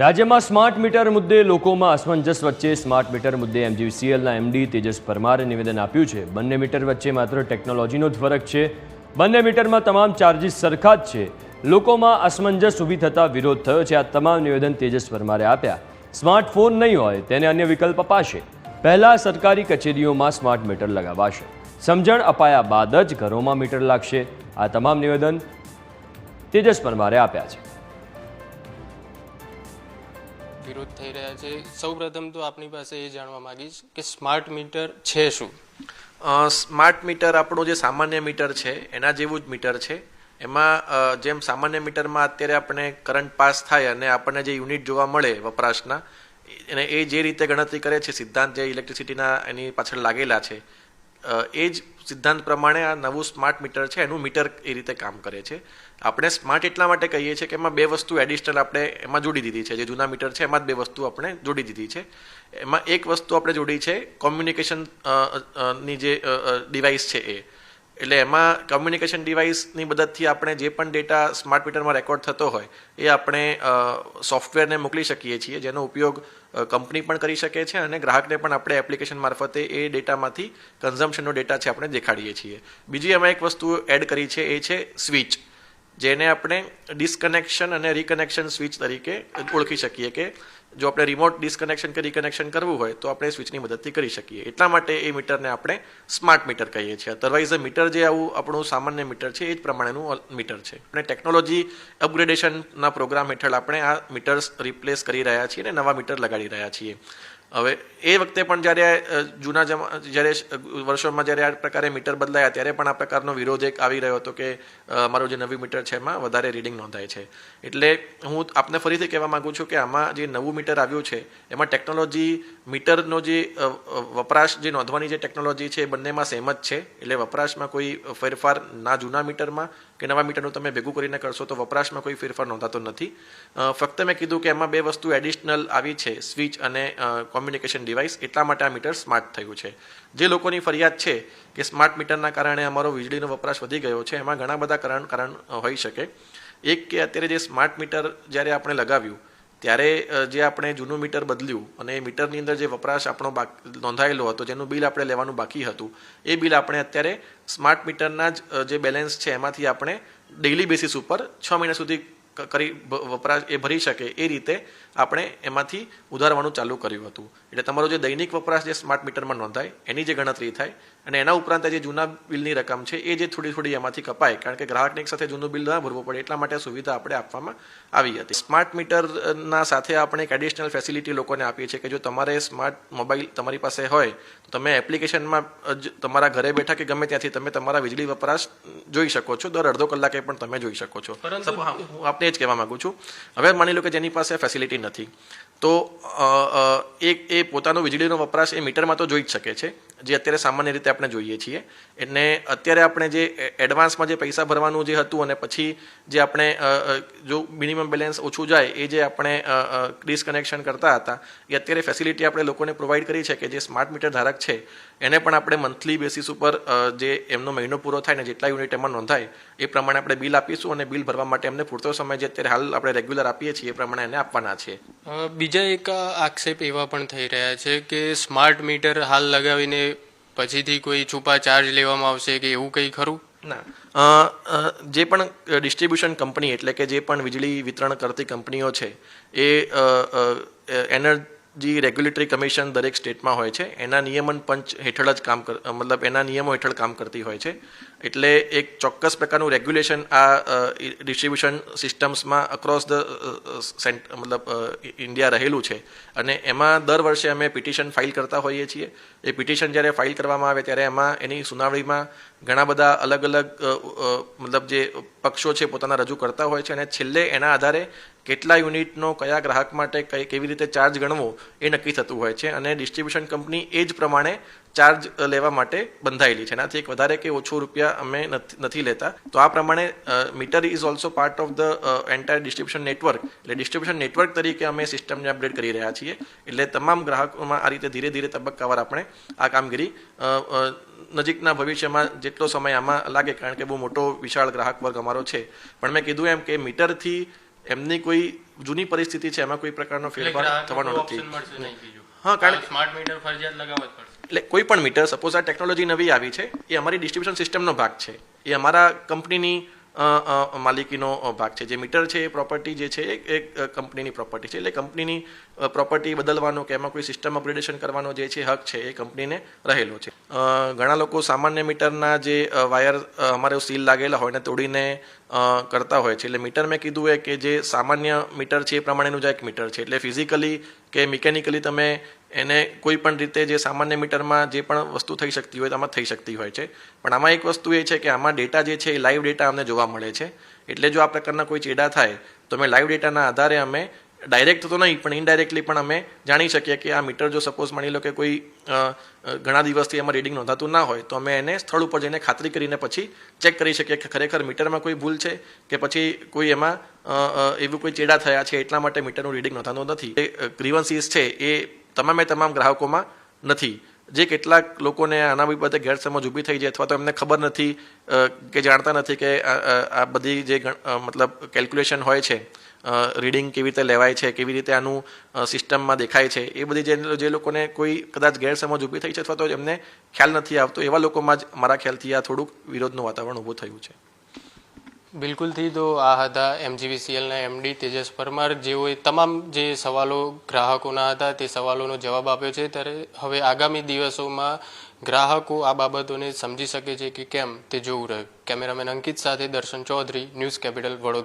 રાજ્યમાં smart meter મુદ્દે લોકોમાં અસમંજસ વચ્ચે સ્માર્ટ મીટર મુદ્દે MGVCLના MD તેજસ પરમારે નિવેદન આપ્યું છે। બંને મીટર વચ્ચે માત્ર ટેકનોલોજીનો જ ફરક છે। બંને મીટરમાં તમામ ચાર્જીસ સરખા જ છે। લોકોમાં અસમંજસ ઊભી થતા વિરોધ થયો છે। આ તમામ નિવેદન તેજસ પરમારે આપ્યા। સ્માર્ટફોન નહીં હોય તેને અન્ય વિકલ્પ અપાશે। પહેલા સરકારી કચેરીઓમાં સ્માર્ટ મીટર લગાવાશે। સમજણ અપાયા બાદ જ ઘરોમાં મીટર લાગશે। આ તમામ નિવેદન તેજસ પરમારે આપ્યા છે। વિરોધ થઈ રહ્યા છે। સૌપ્રથમ તો આપની પાસે એ જાણવા માંગીશ કે સ્માર્ટ મીટર છે શું? સ્માર્ટ મીટર આપણું જે સામાન્ય મીટર છે એના જેવું જ મીટર છે। એમાં જેમ સામાન્ય મીટરમાં અત્યારે આપણે કરંટ પાસ થાય અને આપણને જે યુનિટ જોવા મળે વપરાશના એને એ જે રીતે ગણતરી કરે છે સિદ્ધાંત જે ઇલેક્ટ્રિસિટીના એની પાછળ લાગેલા છે એ જ સિદ્ધાંત પ્રમાણે આ નવું સ્માર્ટ મીટર છે એનું મીટર એ રીતે કામ કરે છે। આપણે સ્માર્ટ એટલા માટે કહીએ છીએ કે એમાં બે વસ્તુ એડિશનલ આપણે એમાં જોડી દીધી છે। જે જૂના મીટર છે એમાં જ બે વસ્તુ આપણે જોડી દીધી છે। એમાં એક વસ્તુ આપણે જોડી છે કોમ્યુનિકેશન ની જે ડિવાઇસ છે એ, એટલે એમાં કમ્યુનિકેશન ડિવાઇસની મદદથી આપણે જે પણ ડેટા સ્માર્ટ મીટરમાં રેકોર્ડ થતો હોય એ આપણે સોફ્ટવેરને મોકલી શકીએ છીએ, જેનો ઉપયોગ કંપની પણ કરી શકે છે અને ગ્રાહકને પણ આપણે એપ્લિકેશન મારફતે એ ડેટામાંથી કન્ઝમ્પશનનો ડેટા છે આપણે દેખાડીએ છીએ। બીજી એમાં એક વસ્તુ એડ કરી છે એ છે સ્વિચ, જેને આપણે ડિસ્કનેક્શન અને રિકનેક્શન સ્વિચ તરીકે ઓળખી શકીએ કે જો આપણે રિમોટ ડિસ્કનેક્શન કે રિકનેક્શન કરવું હોય તો આપણે સ્વિચની મદદથી કરી શકીએ। એટલા માટે એ મીટરને આપણે સ્માર્ટ મીટર કહીએ છીએ। અધરવાઇઝ મીટર જે આવું આપણું સામાન્ય મીટર છે એ જ પ્રમાણેનું મીટર છે। આપણે ટેકનોલોજી અપગ્રેડેશનના પ્રોગ્રામ હેઠળ આપણે આ મીટર્સ રિપ્લેસ કરી રહ્યા છીએ અને નવા મીટર લગાડી રહ્યા છીએ। હવે એ વખતે પણ જ્યારે જ્યારે વર્ષોમાં જ્યારે આ પ્રકારે મીટર બદલાયા ત્યારે પણ આ પ્રકારનો વિરોધ એક આવી રહ્યો હતો કે અમારું જે નવું મીટર છે એમાં વધારે રીડિંગ નોંધાય છે। એટલે હું આપને ફરીથી કહેવા માગું છું કે આમાં જે નવું મીટર આવ્યું છે એમાં ટેકનોલોજી મીટરનો જે વપરાશ જે નોંધવાની જે ટેકનોલોજી છે એ બંનેમાં સેમ જ છે। એટલે વપરાશમાં કોઈ ફેરફાર ના જૂના મીટરમાં કે નવા મીટરનું તમે ભેગું કરીને કરશો તો વપરાશમાં કોઈ ફેરફાર નોંધાતો નથી। ફક્ત મેં કીધું કે એમાં બે વસ્તુ એડિશનલ આવી છે, સ્વિચ અને કોમ્યુનિકેશન ડિવાઇસ, એટલા માટે આ મીટર સ્માર્ટ થયું છે। જે લોકોની ફરિયાદ છે કે સ્માર્ટ મીટરના કારણે અમારો વીજળીનો વપરાશ વધી ગયો છે એમાં ઘણા બધા કારણ હોઈ શકે। એક કે અત્યારે જે સ્માર્ટ મીટર જ્યારે આપણે લગાવ્યું ત્યારે જે આપણે જૂનું મીટર બદલ્યું અને એ મીટરની અંદર જે વપરાશ આપણો નોંધાયેલો હતો, જેનું બિલ આપણે લેવાનું બાકી હતું, એ બિલ આપણે અત્યારે સ્માર્ટ મીટરના જ જે બેલેન્સ છે એમાંથી આપણે ડેઇલી બેસિસ ઉપર 6 મહિના સુધી કરી વપરાશ એ ભરી શકે એ રીતે આપણે એમાંથી ઉધારવાનું ચાલુ કર્યું હતું। એટલે તમારો જે દૈનિક વપરાશ જે સ્માર્ટ મીટરમાં નોંધાય એની જે ગણતરી થાય અને એના ઉપરાંત જે જૂના બિલની રકમ છે એ જે થોડી એમાંથી કપાય, કારણ કે ગ્રાહકને એક સાથે જૂનું બિલ ના ભરવું પડે એટલા માટે સુવિધા આપણે આપવામાં આવી હતી। સ્માર્ટ મીટરના સાથે આપણે એક એડિશનલ ફેસિલિટી લોકોને આપીએ છીએ કે જો તમારે સ્માર્ટ મોબાઈલ તમારી પાસે હોય તો તમે એપ્લિકેશનમાં તમારા ઘરે બેઠા કે ગમે ત્યાંથી તમે તમારા વીજળી વપરાશ જોઈ શકો છો। દર અડધો કલાકે પણ તમે જોઈ શકો છો। હું આપને જ કહેવા માંગુ છું, હવે માની લો કે જેની પાસે ફેસિલિટી નથી તો એ પોતાનો વીજળીનો વપરાશ એ મીટરમાં તો જોઈ જ શકે છે, જે અત્યારે સામાન્ય રીતે આપણે જોઈએ છીએ। એટલે અત્યારે આપણે જે એડવાન્સમાં જે પૈસા ભરવાનું જે હતું અને પછી જે આપણે જો મિનિમમ બેલેન્સ ઓછું જાય એ જે આપણે ડિસ્કનેક્શન કરતા હતા એ અત્યારે ફેસિલિટી આપણે લોકોને પ્રોવાઈડ કરી છે કે જે સ્માર્ટ મીટર ધારક છે એને પણ આપણે મંથલી બેસિસ ઉપર જે એમનો મહિનો પૂરો થાય ને જેટલા યુનિટ એમાં નોંધાય એ પ્રમાણે આપણે બિલ આપીશું અને બિલ ભરવા માટે એમને પૂરતો સમય જે અત્યારે હાલ આપણે રેગ્યુલર આપીએ છીએ એ પ્રમાણે એને આપવાના છે। બીજા એક આક્ષેપ એવા પણ થઈ રહ્યા છે કે સ્માર્ટ મીટર હાલ લગાવીને પછીથી કોઈ છુપા ચાર્જ લેવામાં આવશે કે એવું કંઈ ખરું? ના, જે પણ ડિસ્ટ્રીબ્યુશન કંપની એટલે કે જે પણ વીજળી વિતરણ કરતી કંપનીઓ છે એ એનર્જી રેગ્યુલેટરી કમિશન દરેક સ્ટેટમાં હોય છે, એના નિયમન પંચ હેઠળ જ મતલબ એના નિયમો હેઠળ કામ કરતી હોય છે। એટલે એક ચોક્કસ પ્રકારનું રેગ્યુલેશન આ ડિસ્ટ્રીબ્યુશન સિસ્ટમ્સમાં અક્રોસ ધ મતલબ ઇન્ડિયા રહેલું છે અને એમાં દર વર્ષે અમે પિટિશન ફાઇલ કરતા હોઈએ છીએ। એ પિટિશન જ્યારે ફાઇલ કરવામાં આવે ત્યારે એમાં એની સુનાવણીમાં ઘણા બધા અલગ મતલબ જે પક્ષો છે પોતાના રજૂ કરતા હોય છે અને છેલ્લે એના આધારે કેટલા યુનિટનો કયા ગ્રાહક માટે કેવી રીતે ચાર્જ ગણવો એ નક્કી થતું હોય છે અને ડિસ્ટ્રીબ્યુશન કંપની એ જ પ્રમાણે ચાર્જ લેવા માટે બંધાયેલી છે। એનાથી એક વધારે કે ઓછો રૂપિયા અમે નથી લેતા। તો આ પ્રમાણે meter is also part of the entire distribution network, એટલે ડિસ્ટ્રીબ્યુશન નેટવર્ક તરીકે અમે સિસ્ટમને અપડેટ કરી રહ્યા છીએ। એટલે તમામ ગ્રાહકોમાં આ રીતે ધીરે ધીરે તબક્કાવાર આપણે આ કામગીરી નજીકના ભવિષ્યમાં જેટલો સમય આમાં લાગે, કારણ કે બહુ મોટો વિશાળ ગ્રાહક વર્ગ અમારો છે, પણ મેં કીધું એમ કે મીટરથી એમની કોઈ જૂની પરિસ્થિતિ છે એમાં કોઈ પ્રકારનો ફેરફાર થવાનો નથી. ઓપ્શન મળશે નહીં બીજું. હા, કારણ સ્માર્ટ મીટર ફરજિયાત લગાવવા જ પડશે. એટલે કોઈ પણ મીટર, સપોઝ આ ટેકનોલોજી નવી આવી છે, એ અમારી ડિસ્ટ્રીબ્યુશન સિસ્ટમનો ભાગ છે, એ અમારા કંપનીની માલિકીનો ભાગ છે. જે મીટર છે એ પ્રોપર્ટી જે છે એ કંપનીની પ્રોપર્ટી છે. એટલે કંપનીની પ્રોપર્ટી બદલવાનો કે એમાં કોઈ સિસ્ટમ અપગ્રેડેશન કરવાનો જે છે હક છે એ કંપનીને રહેલો છે. ઘણા લોકો સામાન્ય મીટરના જે વાયર અમારે સીલ લાગેલા હોય ને તોડીને કરતા હોય છે. એટલે મીટર મેં કીધું એ કે જે સામાન્ય મીટર છે એ પ્રમાણેનું જ એક મીટર છે. એટલે ફિઝિકલી કે મિકેનિકલી તમે એને કોઈ પણ રીતે જે સામાન્ય મીટરમાં જે પણ વસ્તુ થઈ શકતી હોય આમાં થઈ શકતી હોય છે. પણ આમાં એક વસ્તુ એ છે કે આમાં ડેટા જે છે એ લાઈવ ડેટા અમને જોવા મળે છે. એટલે જો આ પ્રકારના કોઈ ચેડા થાય તો અમે લાઈવ ડેટાના આધારે અમે ડાયરેક્ટ તો નહીં પણ ઇનડાયરેક્ટલી પણ અમે જાણી શકીએ કે આ મીટર જો સપોઝ માની લો કે કોઈ ઘણા દિવસથી એમાં રીડિંગ નોંધાતું ના હોય તો અમે એને સ્થળ ઉપર જઈને ખાતરી કરીને પછી ચેક કરી શકીએ કે ખરેખર મીટરમાં કોઈ ભૂલ છે કે પછી કોઈ એમાં એવું કોઈ ચેડા થયા છે એટલા માટે મીટરનું રીડિંગ નોંધાતું નથી. એ ગ્રીવન્સીસ છે એ તમામ ગ્રાહકોમાં નથી. જે કેટલાક લોકોને આના બાબતે ગેરસમજ ઊભી થઈ જાય અથવા તો એમને ખબર નથી કે જાણતા નથી કે આ બધી જે મતલબ કેલ્ક્યુલેશન હોય છે, રીડિંગ કેવી રીતે લેવાય છે, કેવી રીતે આનું સિસ્ટમમાં દેખાય છે, એ બધી જે લોકોને કોઈ કદાચ ગેરસમજ ઊભી થઈ છે અથવા તો એમને ખ્યાલ નથી આવતો એવા લોકોમાં જ મારા ખ્યાલથી આ થોડુંક વિરોધનું વાતાવરણ ઊભું થયું છે. બિલકુલથી. તો આ હતા MGVCLના MD તેજસ પરમાર, જેઓએ તમામ જે સવાલો ગ્રાહકોના હતા તે સવાલોનો જવાબ આપ્યો છે. ત્યારે હવે આગામી દિવસોમાં ગ્રાહકો આ બાબતોને સમજી શકે છે કે કેમ તે જોવું રહ્યું. કેમેરામેન અંકિત સાથે દર્શન ચૌધરી, ન્યૂઝ કેપિટલ, વડોદરા.